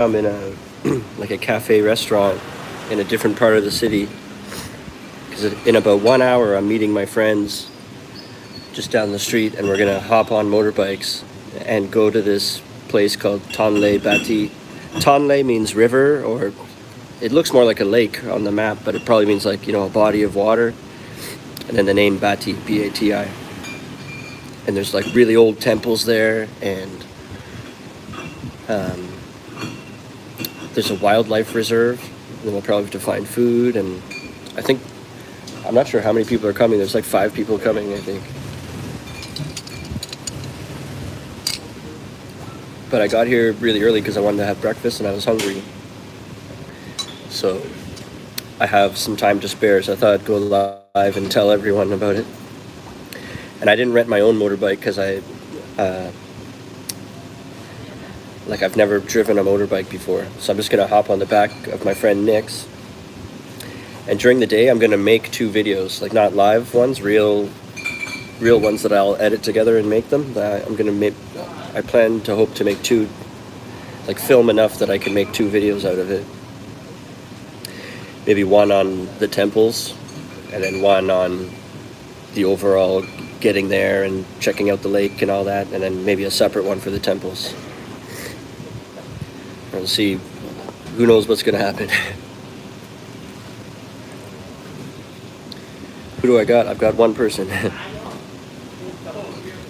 I'm in a like a cafe restaurant in a different part of the city because in about 1 hour I'm meeting my friends just down the street, and we're gonna hop on motorbikes and go to this place called Tonle Bati. Tonle means river, or it looks more like a lake on the map, but it probably means like, a body of water. And then the name Bati, Bati. And there's like really old temples there, and um, there's a wildlife reserve. And we'll probably have to find food, and I think, I'm not sure how many people are coming. There's like 5 people coming, I think. But I got here really early because I wanted to have breakfast and I was hungry. So I have some time to spare, so I thought I'd go live and tell everyone about it. And I didn't rent my own motorbike because I've never driven a motorbike before. So I'm just gonna hop on the back of my friend Nick's. And during the day, I'm gonna make 2 videos, like not live ones, real ones that I'll edit together and make them. I plan to hope to make 2, like film enough that I can make 2 videos out of it. Maybe one on the temples, and then one on the overall getting there and checking out the lake and all that, and then maybe a separate one for the temples. We'll see. Who knows what's gonna happen. Who do I got? I've got one person.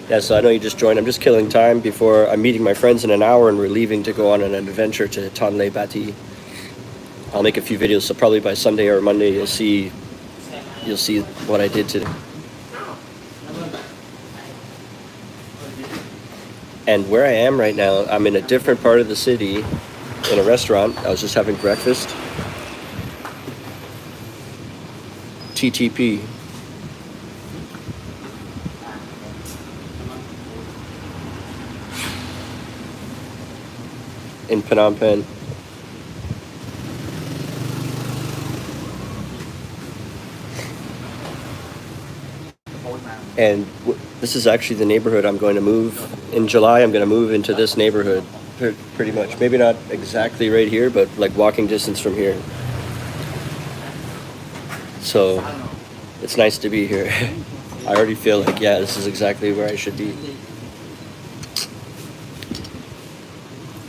Yeah, so I know you just joined. I'm just killing time before I'm meeting my friends in an hour, and we're leaving to go on an adventure to Tonle Bati. I'll make a few videos, so probably by Sunday or Monday you'll see what I did today. And where I am right now, I'm in a different part of the city in a restaurant. I was just having breakfast. TTP. In Phnom Penh. And this is actually the neighborhood I'm going to move. In July, I'm going to move into this neighborhood, pretty much. Maybe not exactly right here, but like walking distance from here. So it's nice to be here. I already feel like, yeah, this is exactly where I should be.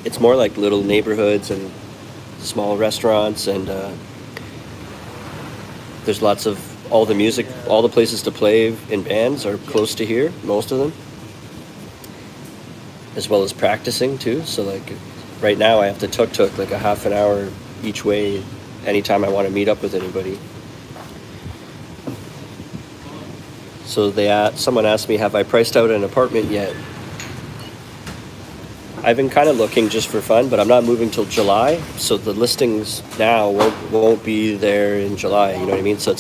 It's more like little neighborhoods and small restaurants, and there's lots of all the music, all the places to play in bands are close to here, most of them, as well as practicing too. So like right now I have to tuk like a half an hour each way anytime I want to meet up with anybody. So someone asked me, have I priced out an apartment yet? I've been kind of looking just for fun, but I'm not moving till July, so the listings now won't be there in July, you know what I mean? So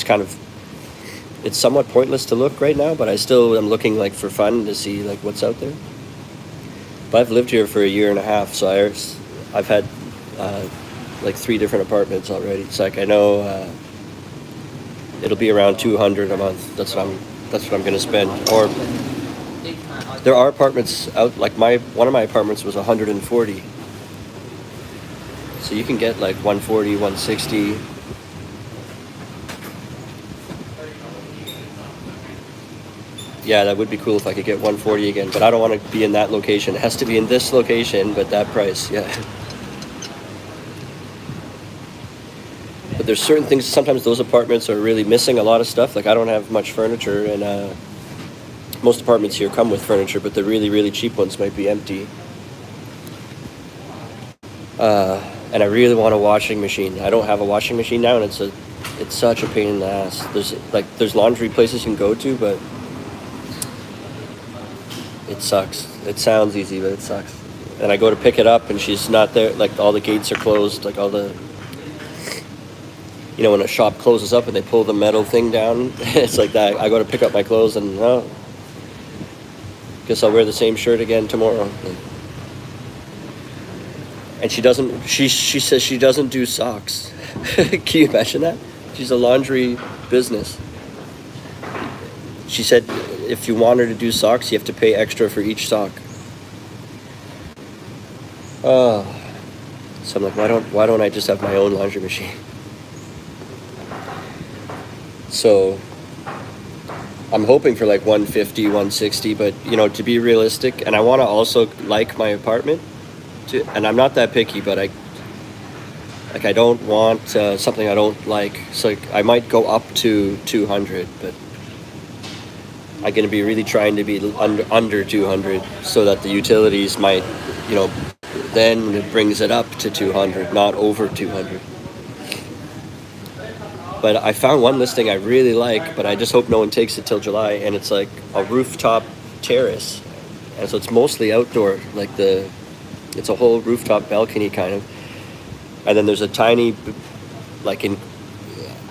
it's somewhat pointless to look right now, but I still am looking like for fun to see like what's out there. But I've lived here for 1.5 years, so I've had like 3 different apartments already. It's like I know it'll be around 200 a month. That's what I'm gonna spend. Or there are apartments out, like one of my apartments was 140. So you can get like 140, 160. Yeah, that would be cool if I could get 140 again, but I don't want to be in that location. It has to be in this location, but that price, yeah. But there's certain things, sometimes those apartments are really missing a lot of stuff. Like I don't have much furniture, and most apartments here come with furniture, but the really, really cheap ones might be empty. And I really want a washing machine. I don't have a washing machine now, and it's such a pain in the ass. There's laundry places you can go to, but it sucks. It sounds easy, but it sucks. And I go to pick it up, and she's not there. Like all the gates are closed. Like all the, when a shop closes up and they pull the metal thing down, it's like that. I go to pick up my clothes, and guess I'll wear the same shirt again tomorrow. And she says she doesn't do socks. Can you imagine that? She's a laundry business. She said if you want her to do socks, you have to pay extra for each sock. So I'm like, why don't I just have my own laundry machine? So I'm hoping for like 150, 160, but to be realistic, and I want to also like my apartment too, and I'm not that picky, but I don't want something I don't like. So like, I might go up to 200, but I'm going to be really trying to be under 200 so that the utilities might, then it brings it up to 200, not over 200. But I found one listing I really like, but I just hope no one takes it till July, and it's like a rooftop terrace. And so it's mostly outdoor, it's a whole rooftop balcony kind of. And then there's a tiny, I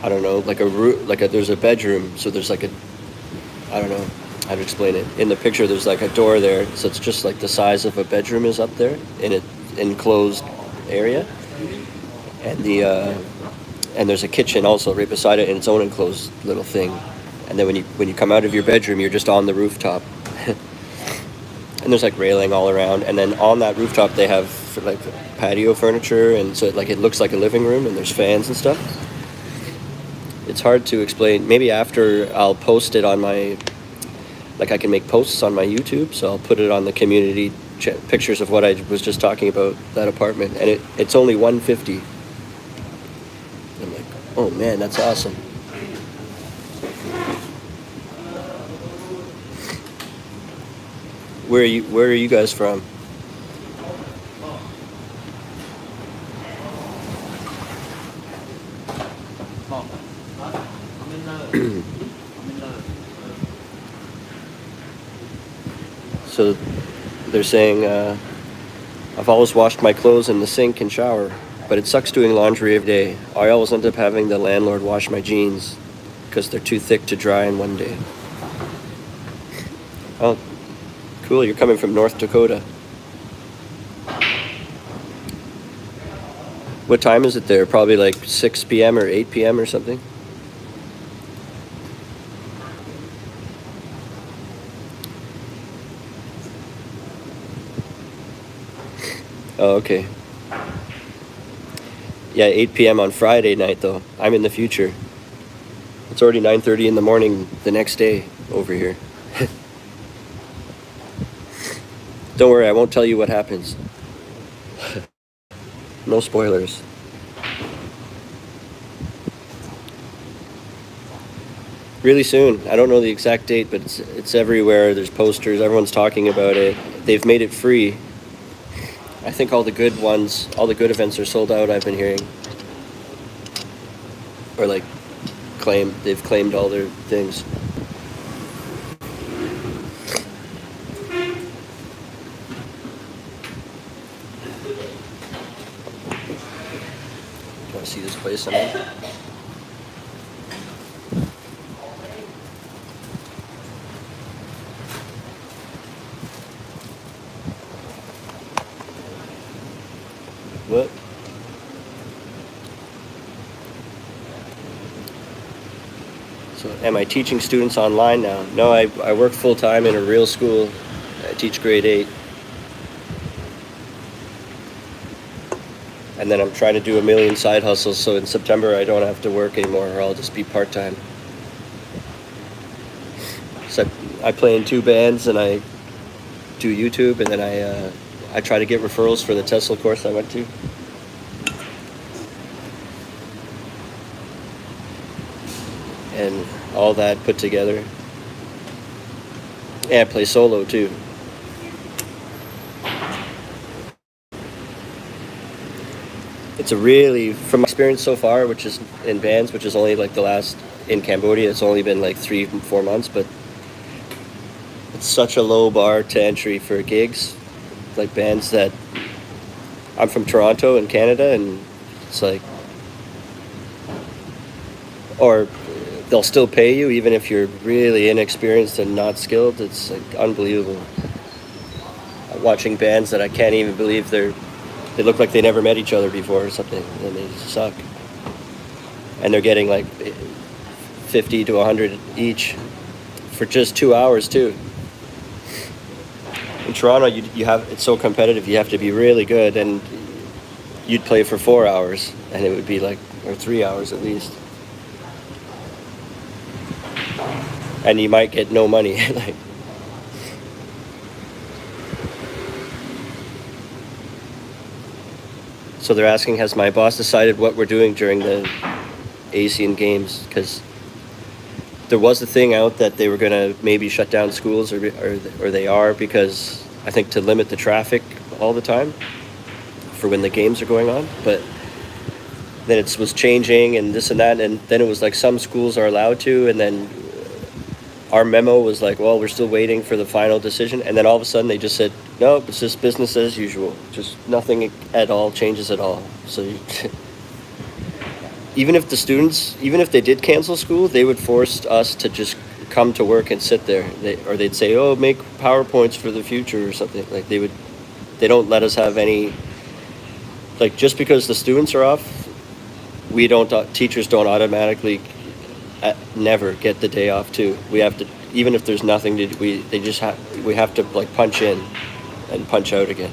don't know, there's a bedroom, so there's I don't know how to explain it. In the picture, there's like a door there, so it's just like the size of a bedroom is up there in an enclosed area. And there's a kitchen also right beside it in its own enclosed little thing. And then when you come out of your bedroom, you're just on the rooftop. And there's like railing all around. And then on that rooftop, they have like patio furniture, and so it looks like a living room, and there's fans and stuff. It's hard to explain. Maybe after I'll post it on my, I can make posts on my YouTube, so I'll put it on the community pictures of what I was just talking about, that apartment. And it's only 150. I'm like, oh man, that's awesome. Where are you guys from? So they're saying, I've always washed my clothes in the sink and shower, but it sucks doing laundry every day. I always end up having the landlord wash my jeans because they're too thick to dry in one day. Oh, cool. You're coming from North Dakota. What time is it there? Probably like 6 p.m. or 8 p.m. or something? Oh, okay. Yeah, 8 p.m. on Friday night, though. I'm in the future. It's already 9:30 in the morning the next day over here. Don't worry, I won't tell you what happens. No spoilers. Really soon. I don't know the exact date, but it's everywhere. There's posters. Everyone's talking about it. They've made it free. I think all the good events are sold out, I've been hearing. Or they've claimed all their things. Do you want to see this place I'm in? What? So am I teaching students online now? No, I work full-time in a real school. I teach grade 8. And then I'm trying to do a million side hustles, so in September I don't have to work anymore, or I'll just be part-time. So I play in 2 bands, and I do YouTube, and then I try to get referrals for the Tesla course I went to. And all that put together. And I play solo too. It's from my experience so far, which is in bands, which is only in Cambodia, it's only been 3-4 months, but it's such a low bar to entry for gigs. Like bands that, I'm from Toronto in Canada, and it's or they'll still pay you even if you're really inexperienced and not skilled. It's unbelievable. Watching bands that I can't even believe they look like they never met each other before or something, and they suck. And they're getting 50 to 100 each for just 2 hours too. In Toronto, it's so competitive. You have to be really good, and you'd play for 4 hours, and it would be like, or 3 hours at least. And you might get no money. Like, so they're asking, has my boss decided what we're doing during the Asian Games? Because there was a thing out that they were going to maybe shut down schools, or they are, because I think to limit the traffic all the time for when the games are going on. But then it was changing and this and that, and then it was like some schools are allowed to, and then our memo was like, well, we're still waiting for the final decision. And then all of a sudden they just said, nope, it's just business as usual. Just nothing at all changes at all. So even if the students, even if they did cancel school, they would force us to just come to work and sit there. Or they'd say, oh, make PowerPoints for the future or something. Like they don't let us have any, like, just because the students are off, teachers don't automatically never get the day off too. We have to, even if there's nothing to do, we have to like punch in and punch out again.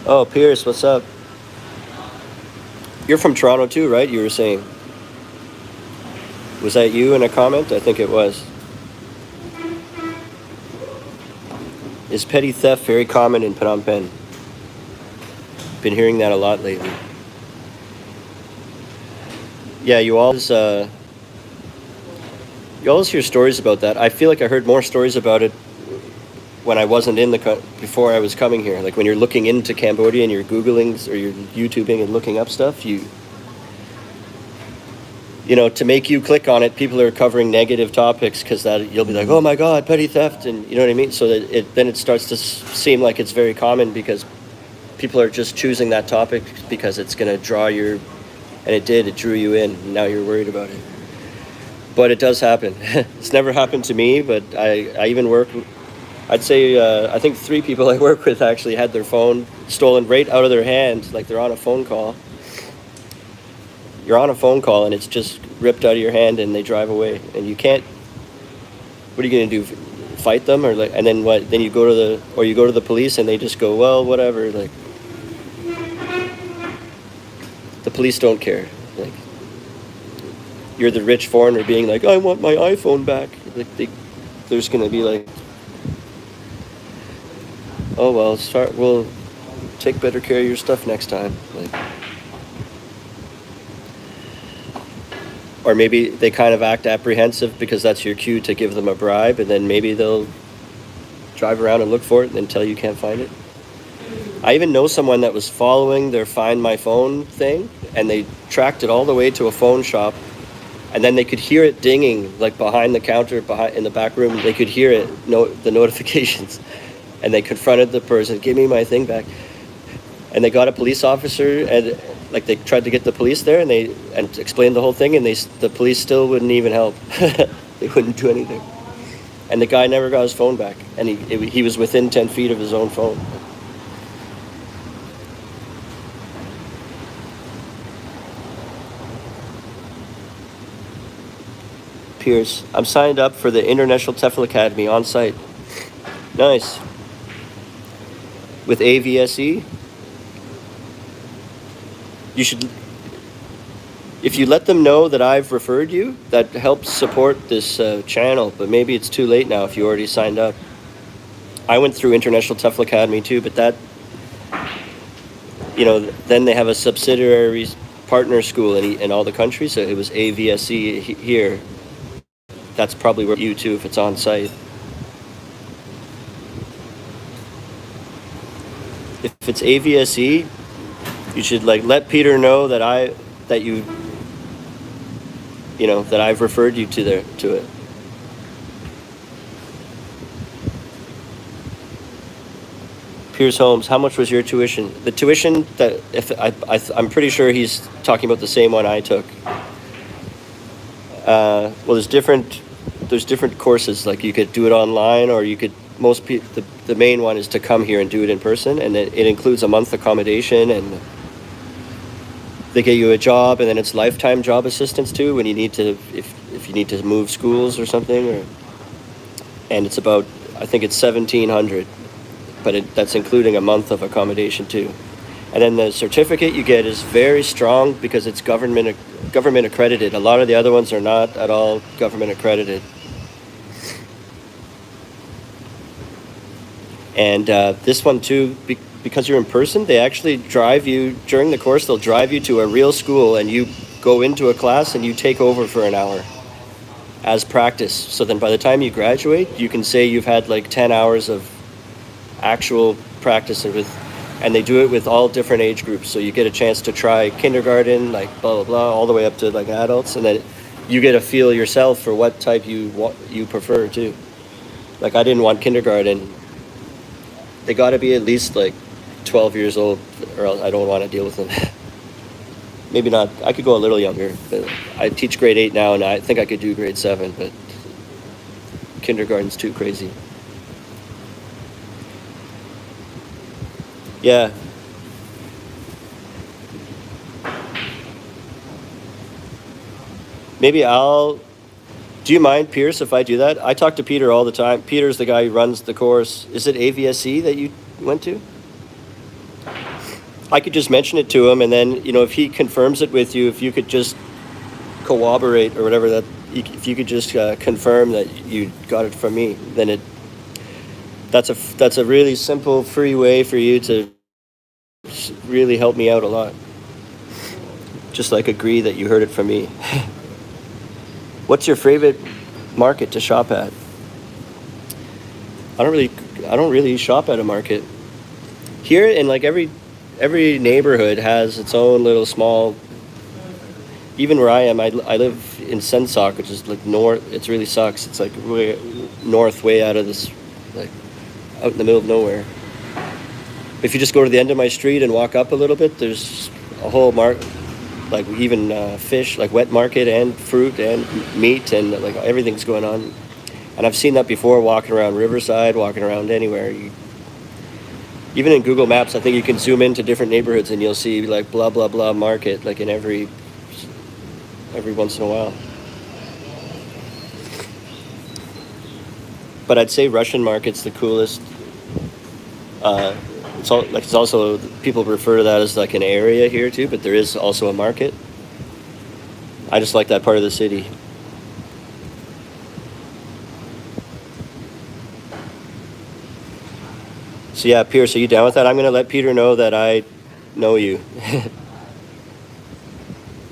Oh, Pierce, what's up? You're from Toronto too, right? You were saying. Was that you in a comment? I think it was. Is petty theft very common in Phnom Penh? Been hearing that a lot lately. Yeah, you always hear stories about that. I feel like I heard more stories about it when I wasn't in before I was coming here. Like when you're looking into Cambodia and you're Googling or you're YouTubing and looking up stuff, you know, to make you click on it, people are covering negative topics because that you'll be like, oh my God, petty theft, and you know what I mean. So that then it starts to seem like it's very common because people are just choosing that topic because it's going to draw your. And it drew you in, and now you're worried about it. But it does happen. It's never happened to me, but I even work, I'd say, I think 3 people I work with actually had their phone stolen right out of their hand, like they're on a phone call. You're on a phone call, and it's just ripped out of your hand, and they drive away. And you can't, what are you going to do, fight them? Or like, and then what, then you go to the police, and they just go, well, whatever, like. The police don't care. Like, you're the rich foreigner being like, I want my iPhone back. Like there's going to be like, oh well, we'll take better care of your stuff next time. Like, or maybe they kind of act apprehensive because that's your cue to give them a bribe, and then maybe they'll drive around and look for it until you can't find it. I even know someone that was following their Find My Phone thing, and they tracked it all the way to a phone shop, and then they could hear it dinging, like behind the counter, in the back room. They could hear it, the notifications, and they confronted the person, give me my thing back. And they got a police officer, and like they tried to get the police there, and explained the whole thing, and the police still wouldn't even help. They wouldn't do anything. And the guy never got his phone back, and he was within 10 feet of his own phone. Pierce, I'm signed up for the International TEFL Academy on site. Nice. With AVSE, you should, if you let them know that I've referred you, that helps support this channel, but maybe it's too late now if you already signed up. I went through International TEFL Academy too, but that, you know, then they have a subsidiary partner school in all the countries, so it was AVSE here. That's probably where you too, if it's on site. If it's AVSE, you should like let Peter know that that I've referred you to it. Pierce Holmes, how much was your tuition? The tuition that I'm pretty sure he's talking about the same one I took. Well, there's different courses. Like you could do it online, or you could. The main one is to come here and do it in person, and it includes a month accommodation, and they get you a job, and then it's lifetime job assistance too when you need to, if you need to move schools or something, and it's about, I think it's 1,700, but that's including a month of accommodation too. And then the certificate you get is very strong because it's government accredited. A lot of the other ones are not at all government accredited. And this one too, because you're in person, they actually drive you during the course. They'll drive you to a real school, and you go into a class and you take over for an hour as practice. So then by the time you graduate, you can say you've had like 10 hours of actual practice and they do it with all different age groups. So you get a chance to try kindergarten, like blah, blah, blah, all the way up to like adults. And then you get a feel yourself for what type you prefer too. Like I didn't want kindergarten. They got to be at least like 12 years old or else I don't want to deal with them. Maybe not. I could go a little younger. But I teach grade 8 now, and I think I could do grade 7, but kindergarten's too crazy. Yeah. Maybe do you mind, Pierce, if I do that? I talk to Peter all the time. Peter's the guy who runs the course. Is it AVSE that you went to? I could just mention it to him, and then, if he confirms it with you, if you could just corroborate or whatever, if you could just confirm that you got it from me, then that's a really simple, free way for you to really help me out a lot. Just like agree that you heard it from me. What's your favorite market to shop at? I don't really shop at a market. Here in like every neighborhood has its own little small. Even where I am, I live in Sensac, which is like north. It really sucks. It's like way north, way out of this, like out in the middle of nowhere. If you just go to the end of my street and walk up a little bit, there's a whole like even fish, like wet market and fruit and meat and like everything's going on. And I've seen that before, walking around Riverside, walking around anywhere. Even in Google Maps, I think you can zoom into different neighborhoods and you'll see like blah, blah, blah market, like in every once in a while. But I'd say Russian market's the coolest. It's also, people refer to that as like an area here too, but there is also a market. I just like that part of the city. So yeah, Pierce, are you down with that? I'm going to let Peter know that I know you.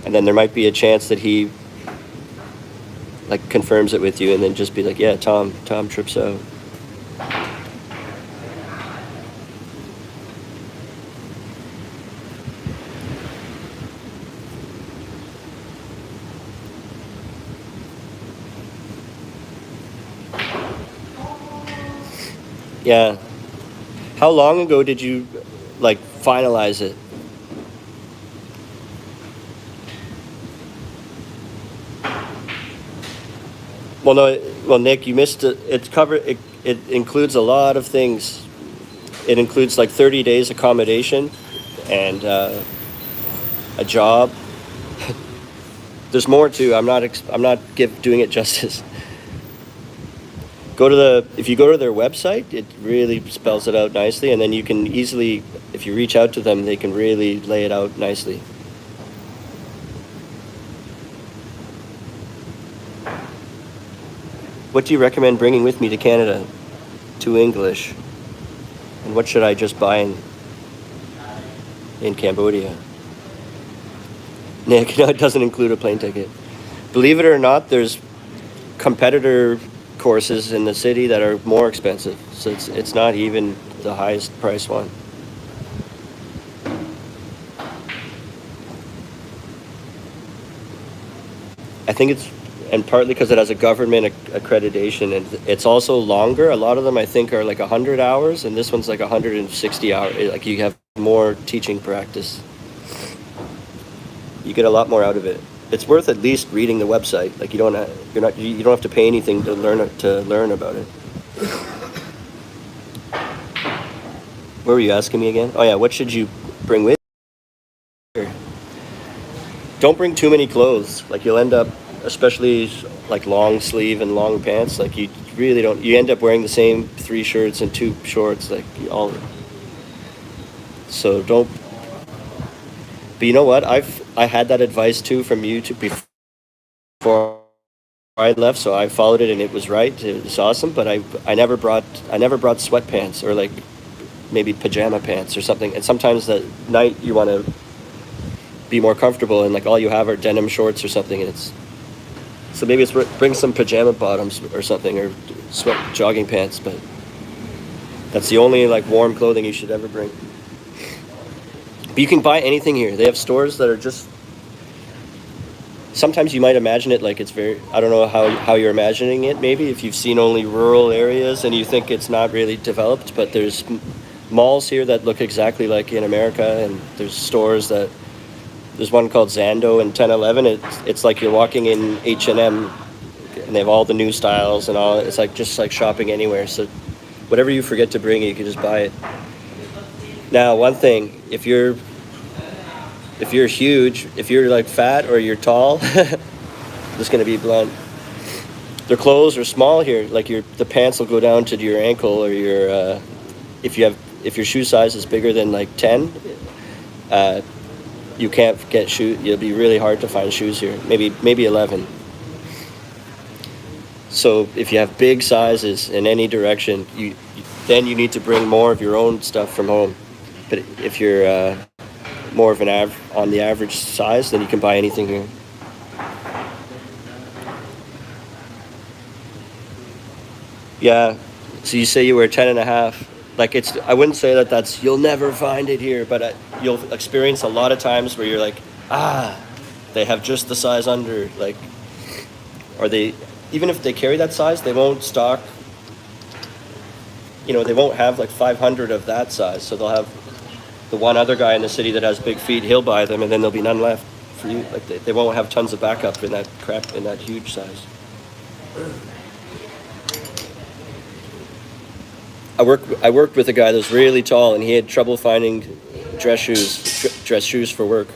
And then there might be a chance that he like confirms it with you and then just be like, yeah, Tom trips out. Yeah. How long ago did you like finalize it? Well, no. Well, Nick, you missed it. It includes a lot of things. It includes like 30 days accommodation and a job. There's more too. I'm not doing it justice. If you go to their website, it really spells it out nicely, and then you can easily, if you reach out to them, they can really lay it out nicely. What do you recommend bringing with me to Canada? To English. And what should I just buy in Cambodia? Nick, no, it doesn't include a plane ticket. Believe it or not, there's competitor courses in the city that are more expensive, so it's not even the highest price one. I think and partly because it has a government accreditation, and it's also longer. A lot of them I think are like 100 hours, and this one's like 160 hours. Like you have more teaching practice. You get a lot more out of it. It's worth at least reading the website. Like you don't have to pay anything to learn about it. What were you asking me again? Oh yeah, what should you bring with you? Don't bring too many clothes. Like you'll end up especially like long sleeve and long pants. Like you really don't. You end up wearing the same 3 shirts and 2 shorts. Like all. So don't. But you know what? I had that advice too from you to before I left, so I followed it and it was right. It was awesome. But I never brought sweatpants or like maybe pajama pants or something. And sometimes at night you want to be more comfortable and like all you have are denim shorts or something, and it's so maybe it's bring some pajama bottoms or something or sweat jogging pants. But that's the only like warm clothing you should ever bring. But you can buy anything here. They have stores that are just. Sometimes you might imagine it like it's very. I don't know how you're imagining it. Maybe if you've seen only rural areas and you think it's not really developed, but there's malls here that look exactly like in America, and there's stores that. There's one called Zando and 1011. It's like you're walking in H&M, and they have all the new styles and all. It's like just like shopping anywhere. So whatever you forget to bring, you can just buy it. Now, one thing, if you're huge, if you're like fat or you're tall, just gonna be blunt. Their clothes are small here. Like the pants will go down to your ankle, or if your shoe size is bigger than like 10. You can't get shoes. It'll be really hard to find shoes here. Maybe 11. So if you have big sizes in any direction, then you need to bring more of your own stuff from home. But if you're more of on the average size, then you can buy anything here. Yeah. So you say you wear 10 and a half. Like I wouldn't say that you'll never find it here, but you'll experience a lot of times where you're like, they have just the size under, like, or even if they carry that size, they won't stock, they won't have like 500 of that size. So they'll have the one other guy in the city that has big feet, he'll buy them, and then there'll be none left for you. Like they won't have tons of backup in that huge size. I worked with a guy that was really tall, and he had trouble finding dress shoes for work.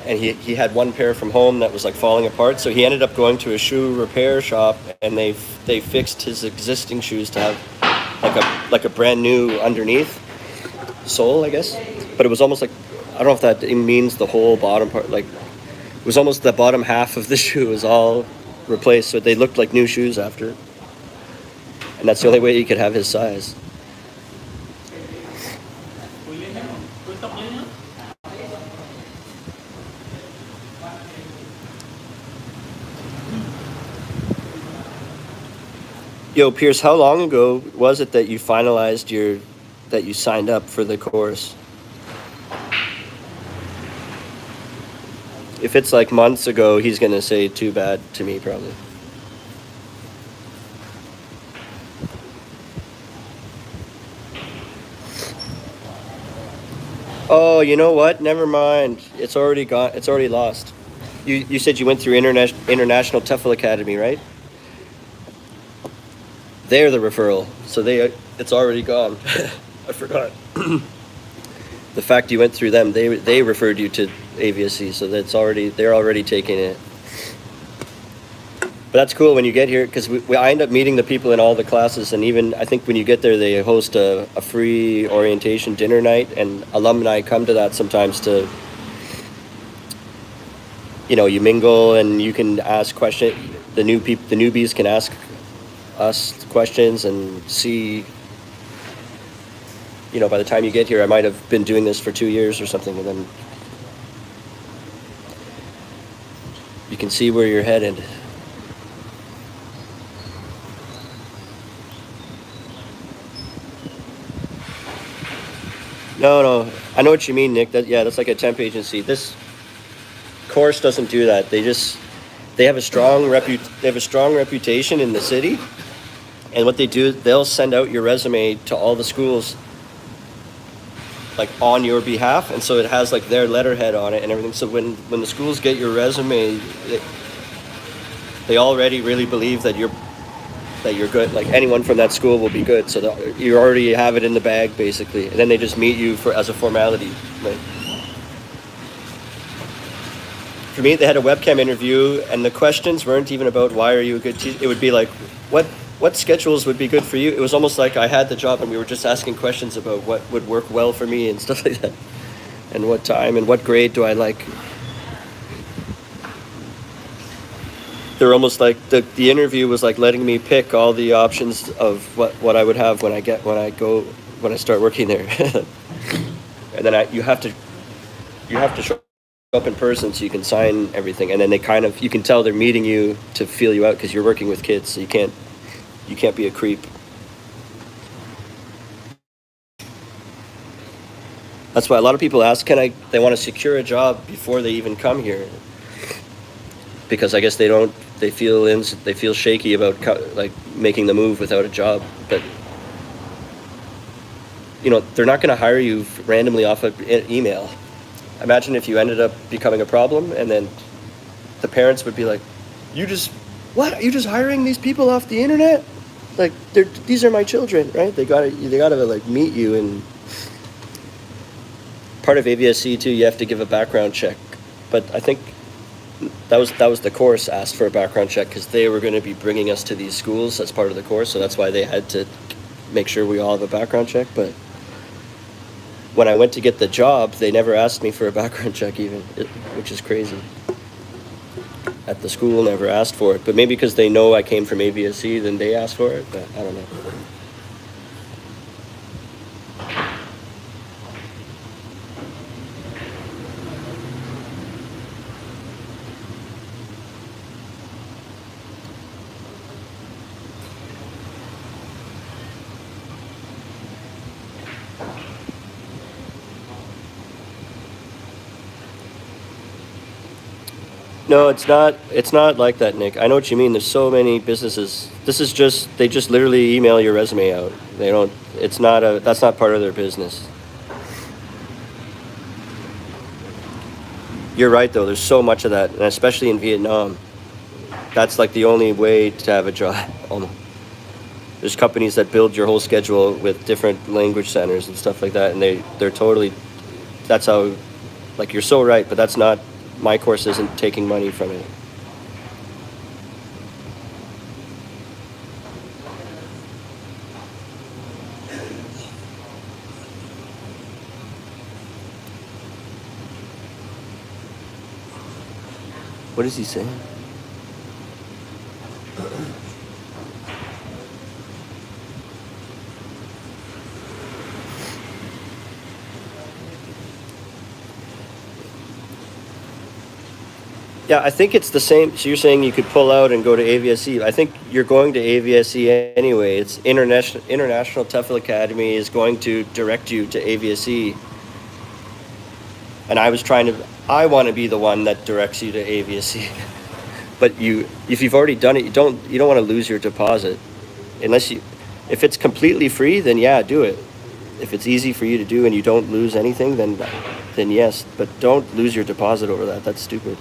And he had one pair from home that was like falling apart, so he ended up going to a shoe repair shop, and they fixed his existing shoes to have like a brand new underneath sole, I guess. But it was almost like, I don't know if that means the whole bottom part. Like it was almost the bottom half of the shoe was all replaced, so they looked like new shoes after. And that's the only way he could have his size. Yo, Pierce, how long ago was it that you finalized that you signed up for the course? If it's like months ago, he's going to say too bad to me, probably. Oh, you know what? Never mind. It's already gone. It's already lost. You said you went through International TEFL Academy, right? They're the referral, so it's already gone. I forgot. The fact you went through them, they referred you to AVSC, so they're already taking it. But that's cool when you get here, because I end up meeting the people in all the classes, and even I think when you get there, they host a free orientation dinner night, and alumni come to that sometimes to, you mingle and you can ask questions. The newbies can ask us questions and see. By the time you get here, I might have been doing this for 2 years or something, and then you can see where you're headed. No, I know what you mean, Nick. That's like a temp agency. This course doesn't do that. They have a strong reputation in the city, and what they do, they'll send out your resume to all the schools, like on your behalf, and so it has like their letterhead on it and everything. So when the schools get your resume, they already really believe that you're good. Like anyone from that school will be good, so you already have it in the bag basically, and then they just meet you as a formality. Like for me, they had a webcam interview, and the questions weren't even about why are you a good teacher. It would be like, what schedules would be good for you? It was almost like I had the job, and we were just asking questions about what would work well for me and stuff like that, and what time and what grade do I like. They're almost like the interview was like letting me pick all the options of what I would have when I start working there, and then you have to show up in person so you can sign everything, and then you can tell they're meeting you to feel you out because you're working with kids, so you can't be a creep. That's why a lot of people ask, they want to secure a job before they even come here, because I guess they feel shaky about like making the move without a job. But they're not going to hire you randomly off an email. Imagine if you ended up becoming a problem, and then the parents would be like, "You just hiring these people off the internet? Like, these are my children, right?" They gotta like meet you. And part of AVSC too, you have to give a background check. But I think that was the course asked for a background check because they were going to be bringing us to these schools as part of the course. So that's why they had to make sure we all have a background check. But when I went to get the job, they never asked me for a background check even, which is crazy. At the school, never asked for it. But maybe because they know I came from AVSC, then they asked for it. But I don't know. No, it's not. It's not like that, Nick. I know what you mean. There's so many businesses. They just literally email your resume out. They don't. That's not part of their business. You're right, though. There's so much of that, and especially in Vietnam, that's like the only way to have a job. There's companies that build your whole schedule with different language centers and stuff like that, and they're totally. That's how. Like, you're so right, but that's not. My course isn't taking money from it. What is he saying? Yeah, I think it's the same. So you're saying you could pull out and go to AVSC. I think you're going to AVSC anyway. It's International TEFL Academy is going to direct you to AVSC. And I want to be the one that directs you to AVSC. But if you've already done it, you don't want to lose your deposit. If it's completely free, then yeah, do it. If it's easy for you to do and you don't lose anything, then yes. But don't lose your deposit over that. That's stupid.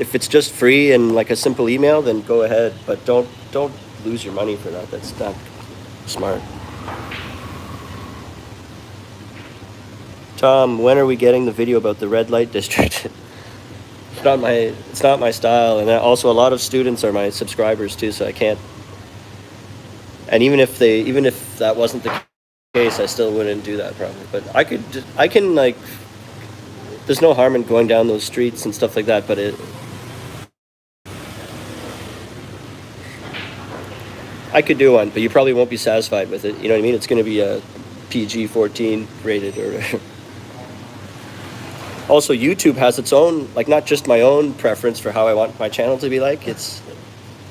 If it's just free and like a simple email, then go ahead. But don't lose your money for that. That's not smart. Tom, when are we getting the video about the red light district? It's not my style, and also a lot of students are my subscribers too, so I can't. And even if that wasn't the case, I still wouldn't do that probably. But I can like. There's no harm in going down those streets and stuff like that, but I could do one, but you probably won't be satisfied with it. You know what I mean? It's going to be a PG-14 rated or. Also, YouTube has its own, like, not just my own preference for how I want my channel to be like.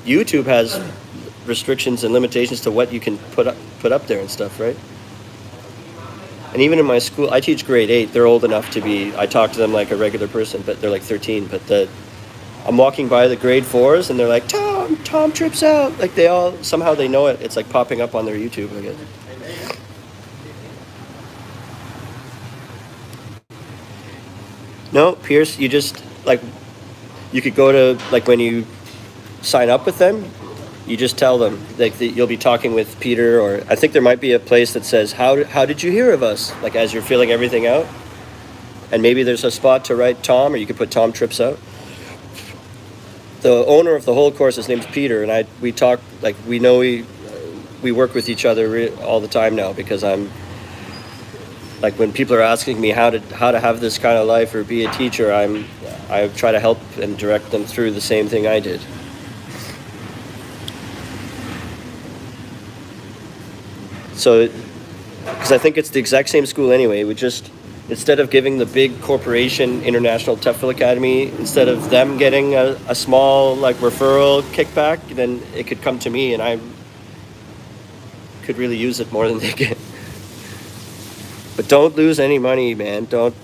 YouTube has restrictions and limitations to what you can put up there and stuff, right? And even in my school, I teach grade 8. They're old enough to be. I talk to them like a regular person, but they're like 13. But I'm walking by the grade 4s, and they're like, Tom trips out. Like somehow they know it. It's like popping up on their YouTube, I guess. No, Pierce, you could go to, like, when you sign up with them, You just tell them, like, you'll be talking with Peter, or I think there might be a place that says, how did you hear of us? Like, as you're filling everything out. And maybe there's a spot to write Tom, or you could put Tom Trips Out. The owner of the whole course, his name's Peter, and we talk, like, we work with each other all the time now, because I'm, like, when people are asking me how to have this kind of life or be a teacher, I try to help and direct them through the same thing I did. So, because I think it's the exact same school anyway, we just, instead of giving the big corporation International TEFL Academy, instead of them getting a small, like, referral kickback, then it could come to me, and I could really use it more than they get. But don't lose any money, man. Don't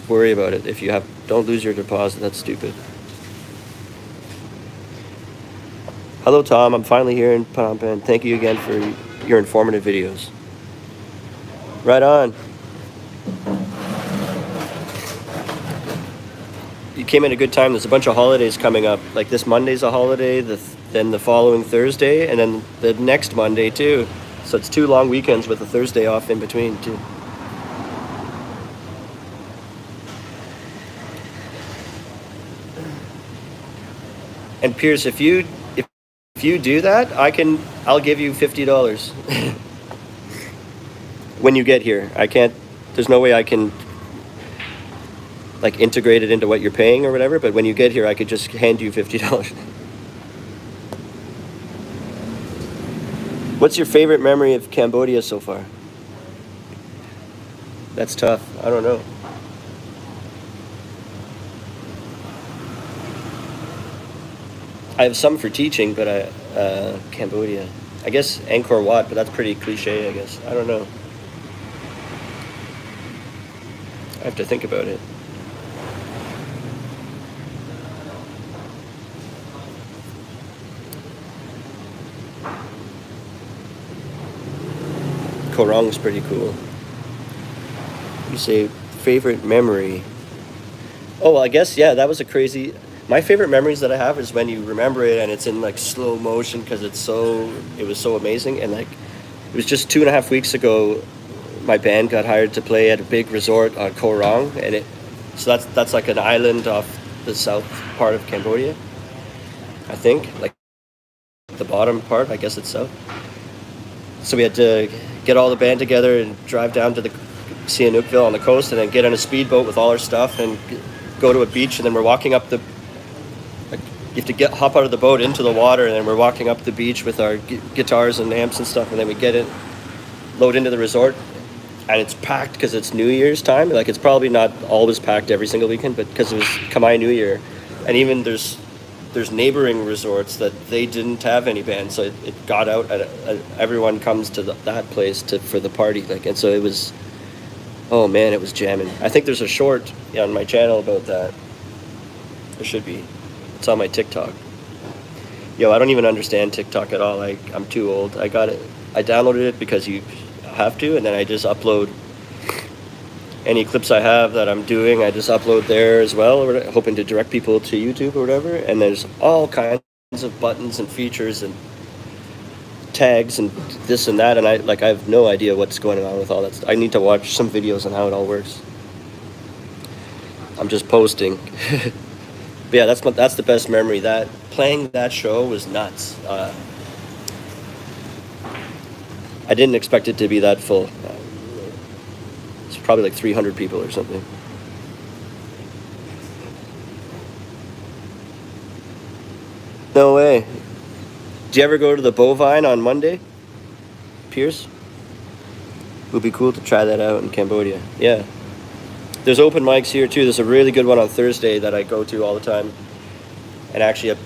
worry about it. Don't lose your deposit. That's stupid. Hello, Tom. I'm finally here in Phnom Penh. Thank you again for your informative videos. Right on. You came at a good time. There's a bunch of holidays coming up. Like, this Monday's a holiday, then the following Thursday, and then the next Monday too. So it's 2 long weekends with a Thursday off in between too. And Pierce, if you do that, I'll give you $50 when you get here. There's no way I can, like, integrate it into what you're paying or whatever, but when you get here, I could just hand you $50. What's your favorite memory of Cambodia so far? That's tough. I don't know. I have some for teaching, but Cambodia. I guess Angkor Wat, but that's pretty cliche, I guess. I don't know. I have to think about it. Koh Rong's pretty cool. You say favorite memory. Oh, well, I guess, yeah, that was a crazy... My favorite memories that I have is when you remember it and it's in, like, slow motion, because it was so amazing. And, like, it was just 2.5 weeks ago, my band got hired to play at a big resort on Koh Rong, and so that's like an island off the south part of Cambodia, I think, like the bottom part, I guess it's south. So we had to get all the band together and drive down to the Sihanoukville on the coast, and then get on a speedboat with all our stuff and go to a beach, and then we're walking up you have to hop out of the boat into the water, and then we're walking up the beach with our guitars and amps and stuff, and then we load into the resort, and it's packed because it's New Year's time. Like, it's probably not always packed every single weekend, but because it was Khmer New Year, and even there's neighboring resorts that they didn't have any bands, so it got out. Everyone comes to that place for the party, like, and so it was. Oh man, it was jamming. I think there's a short on my channel about that. There should be. It's on my TikTok. Yo, I don't even understand TikTok at all. I'm too old. I got it. I downloaded it because you have to, and then I just upload any clips I have that I'm doing. I just upload there as well, hoping to direct people to YouTube or whatever. And there's all kinds of buttons and features and tags and this and that, and I have no idea what's going on with all that stuff. I need to watch some videos on how it all works. I'm just posting. But yeah, that's the best memory. That playing that show was nuts. I didn't expect it to be that full. It's probably like 300 people or something. No way. Did you ever go to the Bovine on Monday, Pierce? It would be cool to try that out in Cambodia. Yeah. There's open mics here too. There's a really good one on Thursday that I go to all the time. And actually,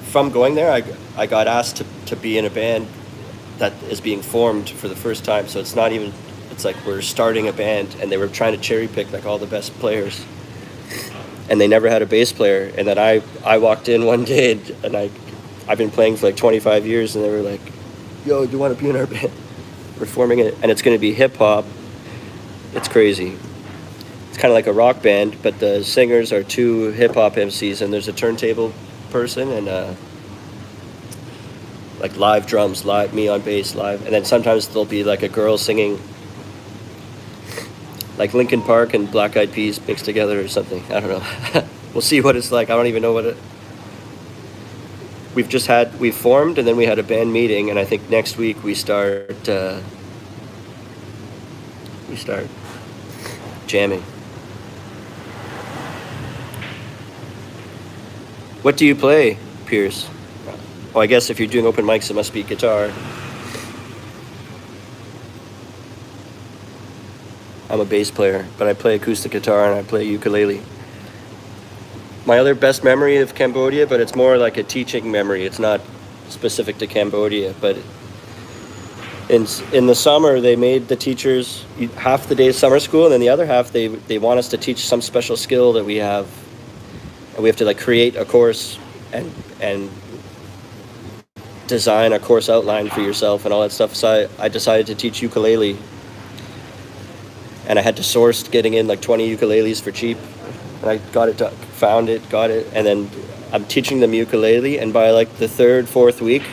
from going there, I got asked to be in a band that is being formed for the first time. So it's not even, it's like we're starting a band, and they were trying to cherry pick like all the best players. And they never had a bass player. And then I walked in one day, and I've been playing for like 25 years, and they were like, yo, do you want to be in our band? We're forming it, and it's going to be hip hop. It's crazy. It's kind of like a rock band, but the singers are 2 hip hop MCs, and there's a turntable person, and like live drums, live me on bass, live, and then sometimes there'll be like a girl singing, like Linkin Park and Black Eyed Peas mixed together or something. I don't know. We'll see what it's like. I don't even know what it. We've formed, and then we had a band meeting, and I think next week we start jamming. What do you play, Pierce? Oh, I guess if you're doing open mics, it must be guitar. I'm a bass player, but I play acoustic guitar and I play ukulele. My other best memory of Cambodia, but it's more like a teaching memory. It's not specific to Cambodia, but in the summer they made the teachers half the day of summer school, and then the other half they want us to teach some special skill that we have, and we have to like create a course and design a course outline for yourself and all that stuff. So I decided to teach ukulele, and I had to source getting in like 20 ukuleles for cheap, and I got it, found it, got it, and then I'm teaching them ukulele, and by like the third, fourth week,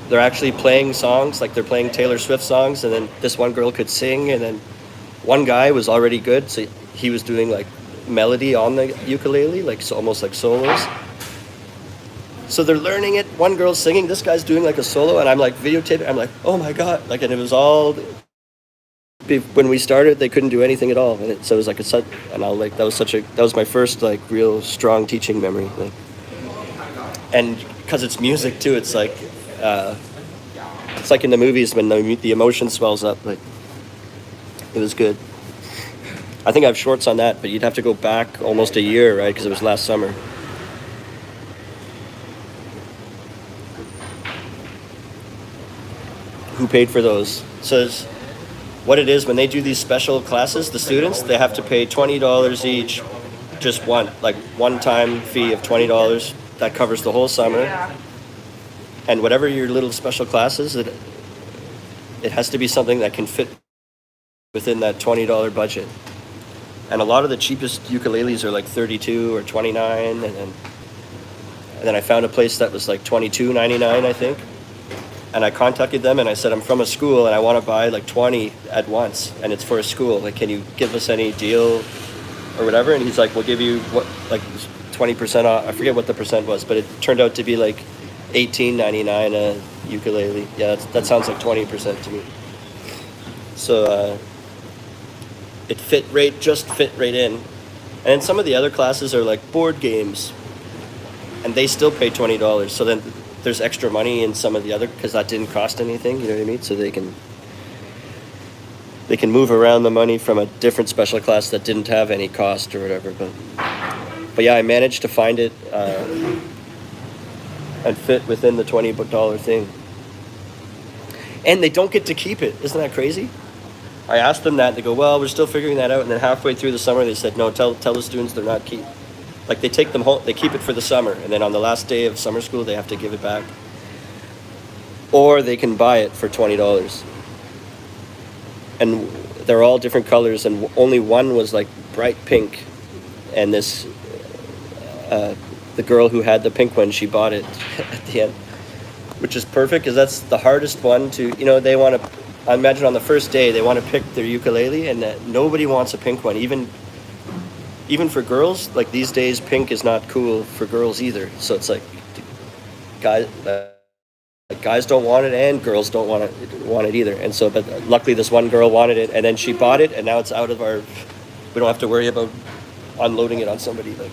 they're actually playing songs, like they're playing Taylor Swift songs, and then this one girl could sing, and then one guy was already good, so he was doing like melody on the ukulele, like so, almost like solos. So they're learning it, one girl's singing, this guy's doing like a solo, and I'm like videotaping, I'm like, oh my god, like, and it was all, when we started, they couldn't do anything at all, and so it was like that was my first like real strong teaching memory, like, and because it's music too, it's like in the movies when the emotion swells up, like, it was good. I think I have shorts on that, but you'd have to go back almost a year, right, because it was last summer. Who paid for those? So what it is, when they do these special classes, the students, they have to pay $20 each, just one-time fee of $20. That covers the whole summer. And whatever your little special class is, it has to be something that can fit within that $20 budget. And a lot of the cheapest ukuleles are like $32 or $29, and then I found a place that was like $22.99, I think. And I contacted them and I said, I'm from a school and I want to buy like 20 at once, and it's for a school. Like, can you give us any deal or whatever? And he's like, we'll give you 20% off. I forget what the percent was, but it turned out to be like $18.99 a ukulele. Yeah, that sounds like 20% to me. So it just fit right in. And then some of the other classes are like board games, and they still pay $20. So then there's extra money in some of the other, because that didn't cost anything, you know what I mean? So they can move around the money from a different special class that didn't have any cost or whatever. But yeah, I managed to find it and fit within the $20 thing. And they don't get to keep it. Isn't that crazy? I asked them that. They go, well, we're still figuring that out. And then halfway through the summer, they said, no, tell the students they're not keep. Like, they take them home, they keep it for the summer, and then on the last day of summer school, they have to give it back. Or they can buy it for $20. And they're all different colors, and only one was like bright pink. And this, the girl who had the pink one, she bought it at the end, which is perfect, because that's the hardest one to, they want to, I imagine on the first day, they want to pick their ukulele, and nobody wants a pink one, even for girls. Like, these days, pink is not cool for girls either. So it's like, guys don't want it, and girls don't want it either. And so, but luckily, this one girl wanted it, and then she bought it, and now it's out of our. We don't have to worry about unloading it on somebody. Like,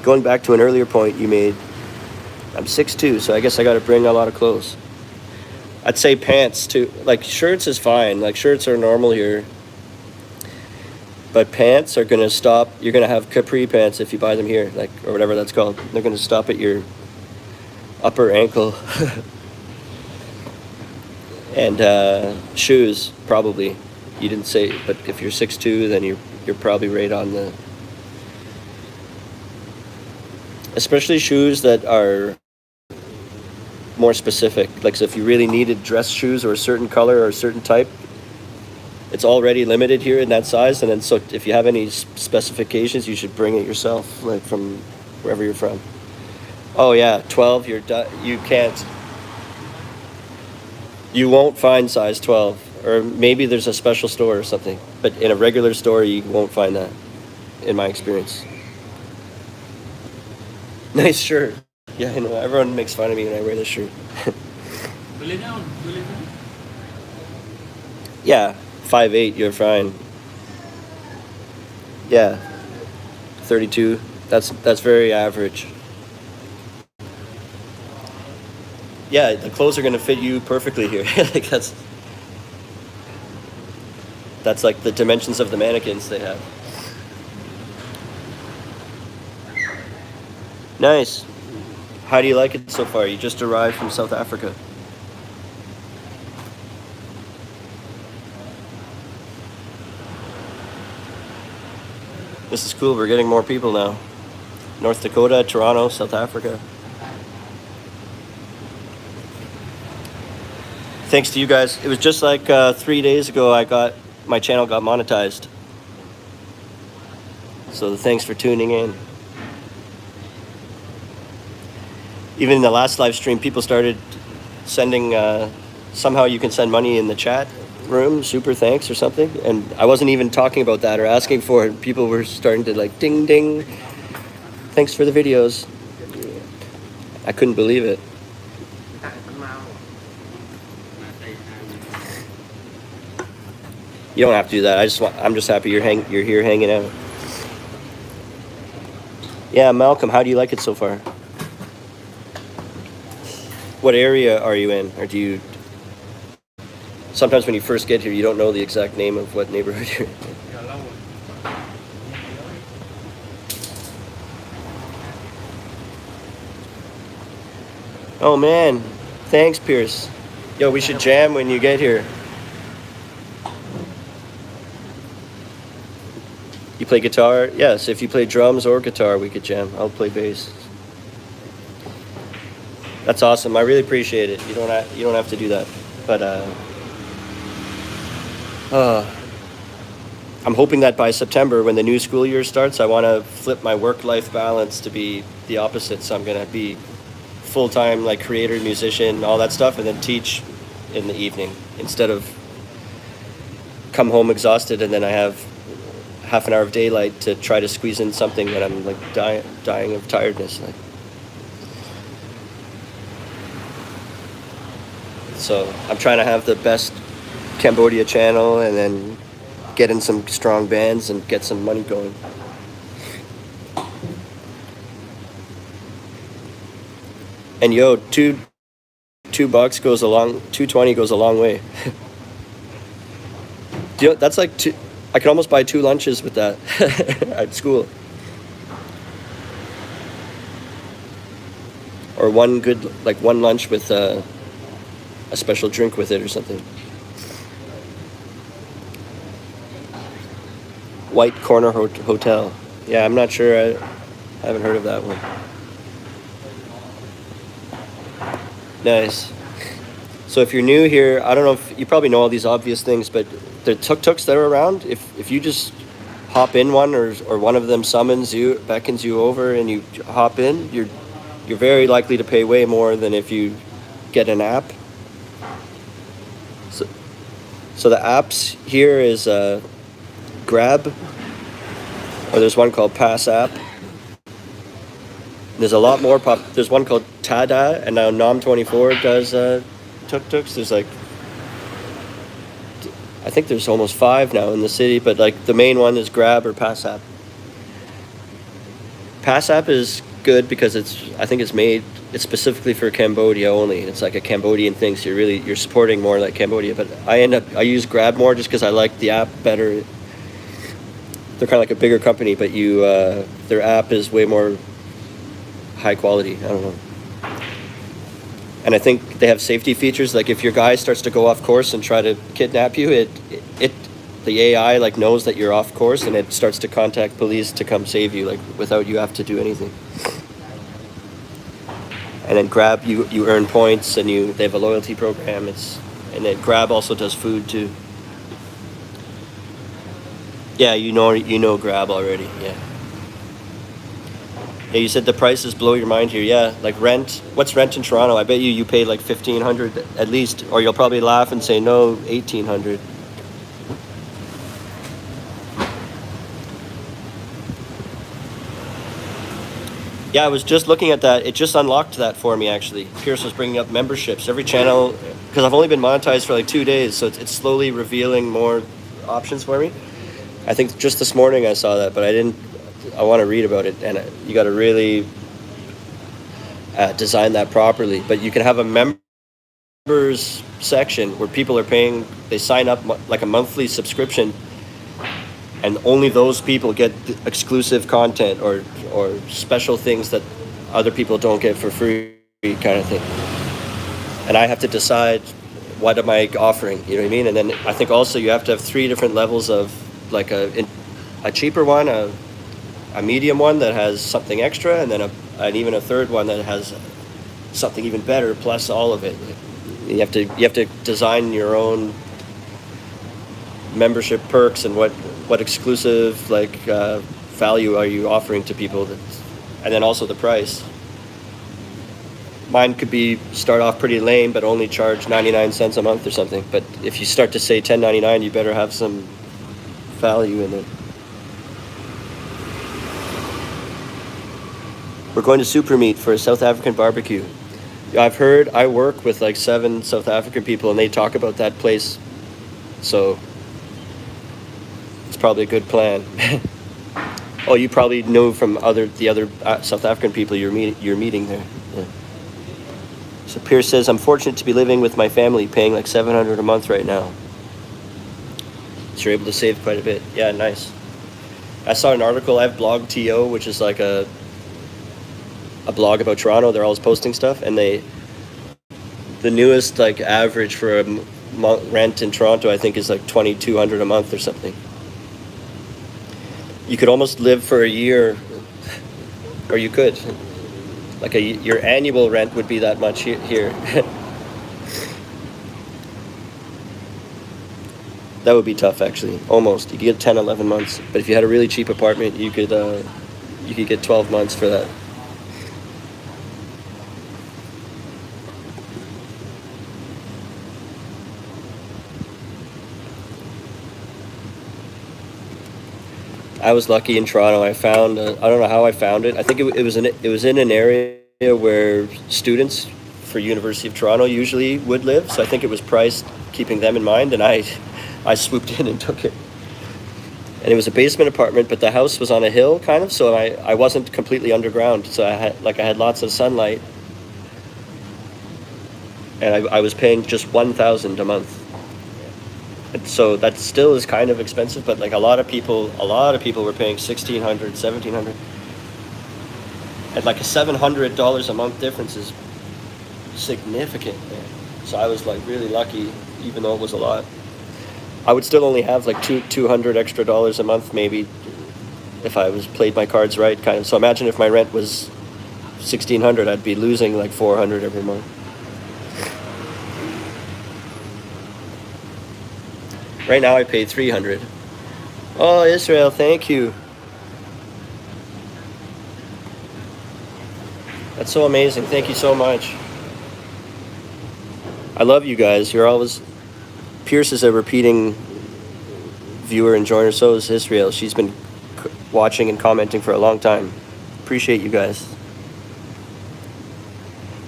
going back to an earlier point you made, I'm 6'2", so I guess I got to bring a lot of clothes. I'd say pants too. Like, shirts is fine. Like, shirts are normal here. But pants are going to stop. You're going to have capri pants if you buy them here, like, or whatever that's called. They're going to stop at your upper ankle. And shoes, probably. You didn't say, but if you're 6'2", then you're probably right on the. Especially shoes that are more specific. Like, so if you really needed dress shoes or a certain color or a certain type, it's already limited here in that size. And then, so if you have any specifications, you should bring it yourself, like from wherever you're from. Oh yeah, 12. You can't. You won't find size 12, or maybe there's a special store or something. But in a regular store, you won't find that, in my experience. Nice shirt. Yeah, I know. Everyone makes fun of me when I wear this shirt. Yeah, 5'8", you're fine. Yeah, 32. That's very average. Yeah, the clothes are gonna fit you perfectly here. Like that's like the dimensions of the mannequins they have. Nice. How do you like it so far? You just arrived from South Africa. This is cool. We're getting more people now. North Dakota, Toronto, South Africa. Thanks to you guys. It was just like 3 days ago my channel got monetized. So thanks for tuning in. Even in the last live stream, people started sending, somehow you can send money in the chat room, super thanks or something. And I wasn't even talking about that or asking for it. People were starting to like, ding, ding. Thanks for the videos. I couldn't believe it. You don't have to do that. I'm just happy you're here hanging out. Yeah, Malcolm, how do you like it so far? What area are you in? Or do you... Sometimes when you first get here, you don't know the exact name of what neighborhood you're in. Oh, man. Thanks, Pierce. Yo, we should jam when you get here. You play guitar? Yes, if you play drums or guitar, we could jam. I'll play bass. That's awesome. I really appreciate it. You don't have to do that. But I'm hoping that by September, when the new school year starts, I want to flip my work-life balance to be the opposite. So I'm going to be full-time, like creator, musician, all that stuff, and then teach in the evening instead of come home exhausted and then I have half an hour of daylight to try to squeeze in something that I'm like dying of tiredness. Like, so I'm trying to have the best Cambodia channel and then get in some strong bands and get some money going. And yo, $2 goes a long, $2.20 goes a long way. You know, that's like I could almost buy 2 lunches with that at school. Or one lunch with a special drink with it or something. White Corner Hotel. Yeah, I'm not sure. I haven't heard of that one. Nice. So if you're new here, I don't know if you probably know all these obvious things, but the tuk-tuks that are around, if you just hop in one or one of them beckons you over and you hop in, you're very likely to pay way more than if you get an app. So the apps here is Grab, or there's one called Pass App. There's a lot more there's one called Tada, and now Nom24 does tuk-tuks. There's like, I think there's almost 5 now in the city, but like the main one is Grab or Pass App. Pass App is good because I think it's specifically for Cambodia only. It's like a Cambodian thing, so you're supporting more like Cambodia. But I use Grab more just because I like the app better. They're kind of like a bigger company, but their app is way more high quality. I don't know. And I think they have safety features. Like if your guy starts to go off course and try to kidnap you, the AI like knows that you're off course and it starts to contact police to come save you, like without you have to do anything. And then Grab, you earn points and they have a loyalty program. And then Grab also does food too. Yeah, you know Grab already. Yeah. Yeah, you said the prices blow your mind here. Yeah, like rent. What's rent in Toronto? I bet you pay like 1,500 at least, or you'll probably laugh and say no, 1,800. Yeah, I was just looking at that. It just unlocked that for me, actually. Pierce was bringing up memberships. Every channel, because I've only been monetized for like 2 days, so it's slowly revealing more options for me. I think just this morning I saw that, but I didn't. I want to read about it, and you got to really design that properly. But you can have a members section where people are paying, they sign up like a monthly subscription, and only those people get exclusive content or special things that other people don't get for free, kind of thing. And I have to decide what am I offering, you know what I mean? And then I think also you have to have 3 different levels of like a cheaper one, a medium one that has something extra, and then and even a third one that has something even better plus all of it. You have to design your own membership perks and what exclusive like value are you offering to people, and then also the price. Mine could be start off pretty lame but only charge 99 cents a month or something, but if you start to say 10.99, you better have some value in it. We're going to Super Meat for a South African barbecue. I've heard, I work with like 7 South African people and they talk about that place, so it's probably a good plan. Oh, you probably know from the other South African people you're meeting there. Yeah. So Pierce says, I'm fortunate to be living with my family, paying like $700 a month right now. So you're able to save quite a bit. Yeah, nice. I saw an article. I have Blog TO, which is like a blog about Toronto. They're always posting stuff, and the newest like average for a rent in Toronto, I think, is like $2,200 a month or something. You could almost live for a year, or you could, like your annual rent would be that much here. That would be tough, actually. Almost. You could get 10, 11 months. But if you had a really cheap apartment, you could get 12 months for that. I was lucky in Toronto. I found I don't know how I found it. I think it was in an area where students for University of Toronto usually would live. So I think it was priced keeping them in mind, and I swooped in and took it. And it was a basement apartment, but the house was on a hill, kind of, so I wasn't completely underground. So I had lots of sunlight, and I was paying just $1,000 a month. And so that still is kind of expensive, but like a lot of people were paying $1,600, $1,700, and like a $700 a month difference is significant. So I was like really lucky, even though it was a lot. I would still only have like $200 extra a month, maybe, if I played my cards right, kind of. So imagine if my rent was $1,600, I'd be losing like $400 every month. Right now I pay $300. Oh, Israel, thank you. That's so amazing. Thank you so much. I love you guys. You're always... Pierce is a repeating viewer and joiner. So is Israel. She's been watching and commenting for a long time. Appreciate you guys.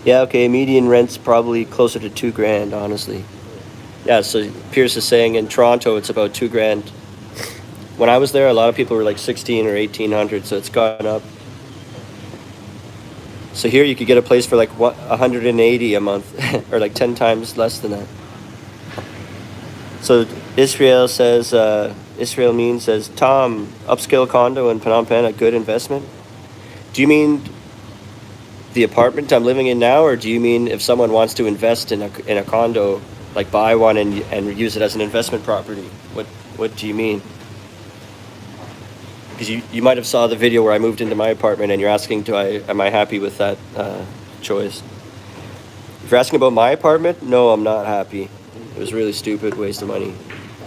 Yeah, okay, median rent's probably closer to $2,000, honestly. Yeah, so Pierce is saying in Toronto it's about $2,000. When I was there, a lot of people were like 1,600 or 1,800, so it's gone up. So here you could get a place for like $180 a month, or like 10 times less than that. So Israel says, Tom, upscale condo in Phnom Penh, a good investment? Do you mean the apartment I'm living in now, or do you mean if someone wants to invest in a condo, like buy one and use it as an investment property? What do you mean? Because you might have saw the video where I moved into my apartment and you're asking, am I happy with that choice? If you're asking about my apartment, no, I'm not happy. It was really stupid, waste of money.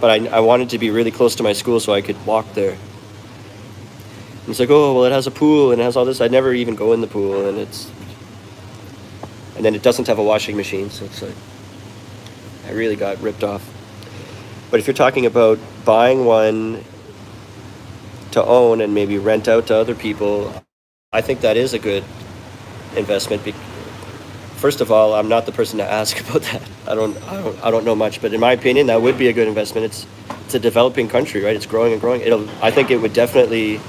But I wanted to be really close to my school so I could walk there. And it's like, oh, well, it has a pool and it has all this. I never even go in the pool, and then it doesn't have a washing machine, so it's like I really got ripped off. But if you're talking about buying one to own and maybe rent out to other people, I think that is a good investment. First of all, I'm not the person to ask about that. I don't know much, but in my opinion, that would be a good investment. It's a developing country, right? It's growing and growing. I think it would definitely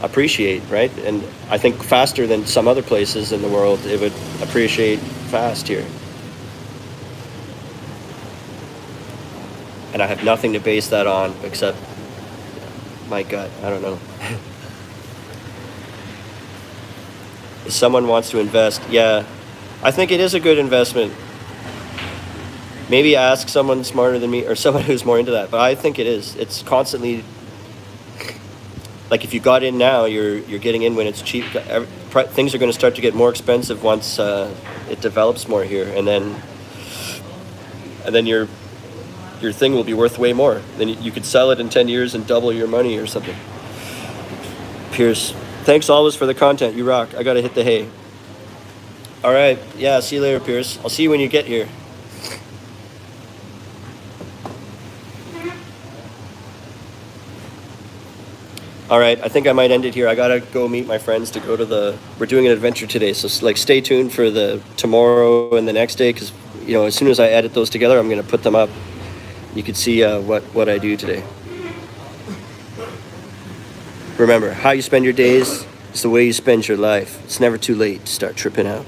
appreciate, right? And I think faster than some other places in the world, it would appreciate fast here. And I have nothing to base that on except my gut. I don't know. If someone wants to invest, yeah, I think it is a good investment. Maybe ask someone smarter than me or someone who's more into that, but I think it is. It's constantly, like, if you got in now, you're getting in when it's cheap. Things are going to start to get more expensive once it develops more here, and then your thing will be worth way more. Then you could sell it in 10 years and double your money or something. Pierce, thanks always for the content. You rock. I gotta hit the hay. All right. Yeah, see you later, Pierce. I'll see you when you get here. All right, I think I might end it here. I gotta go meet my friends to go to we're doing an adventure today, so like stay tuned for the tomorrow and the next day, because as soon as I edit those together, I'm gonna put them up. You can see what I do today. Remember, how you spend your days is the way you spend your life. It's never too late to start tripping out.